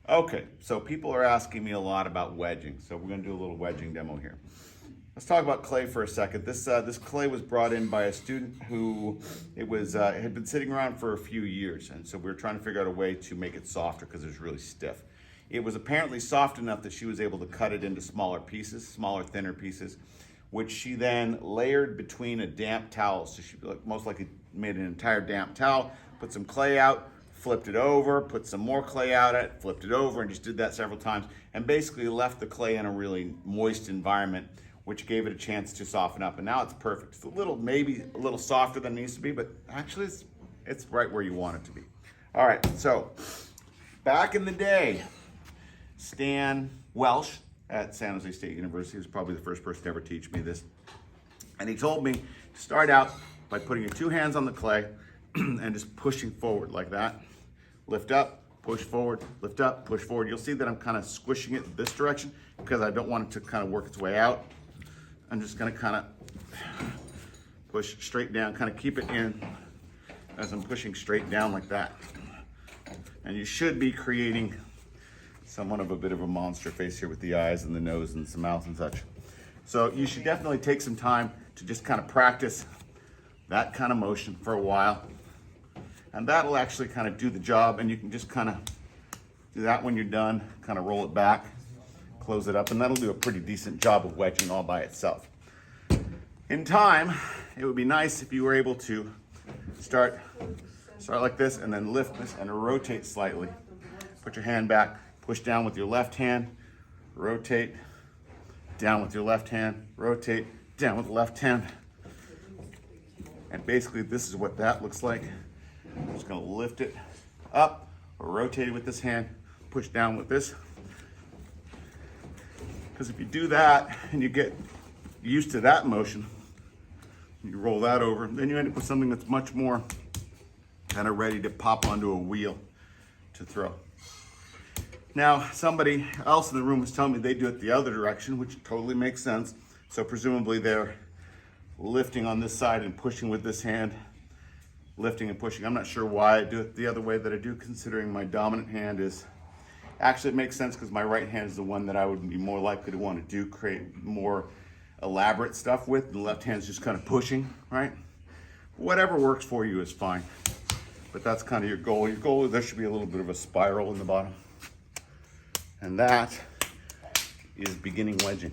Okay, so people are asking me a lot about wedging, so we're going to do a little wedging demo here. Let's talk about clay for a second. This clay was brought in by a student who it had been sitting around for a few years, and so we were trying to figure out a way to make it softer because it was really stiff. It was apparently soft enough that she was able to cut it into smaller pieces, smaller, thinner pieces, which she then layered between a damp towel. So she most likely made an entire damp towel, put some clay out, flipped it over, put some more clay out at it, flipped it over, and just did that several times, and basically left the clay in a really moist environment, which gave it a chance to soften up. And now it's perfect. It's maybe a little softer than it needs to be, but actually it's right where you want it to be. All right, so back in the day, Stan Welsh at San Jose State University was probably the first person to ever teach me this. And he told me to start out by putting your two hands on the clay and just pushing forward like that. Lift up, push forward, lift up, push forward. You'll see that I'm kind of squishing it this direction because I don't want it to kind of work its way out. I'm just gonna kind of push straight down, kind of keep it in as I'm pushing straight down like that. And you should be creating somewhat of a bit of a monster face here with the eyes and the nose and some mouth and such. So you should definitely take some time to just kind of practice that kind of motion for a while. And that'll actually kind of do the job, and you can just kind of do that when you're done, kind of roll it back, close it up, and that'll do a pretty decent job of wedging all by itself. In time, it would be nice if you were able to start like this and then lift this and rotate slightly. Put your hand back, push down with your left hand, rotate, down with your left hand, rotate, down with the left hand. And basically this is what that looks like. I'm just gonna lift it up, or rotate it with this hand, push down with this. Because if you do that and you get used to that motion, you roll that over, then you end up with something that's much more kind of ready to pop onto a wheel to throw. Now, somebody else in the room was telling me they do it the other direction, which totally makes sense. So presumably they're lifting on this side and pushing with this hand, lifting and pushing. I'm not sure why I do it the other way that I do, considering my dominant hand is, actually it makes sense because my right hand is the one that I would be more likely to want to do, create more elaborate stuff with. The left hand's just kind of pushing, right? Whatever works for you is fine. But that's kind of your goal. Your goal is there should be a little bit of a spiral in the bottom. And that is beginning wedging.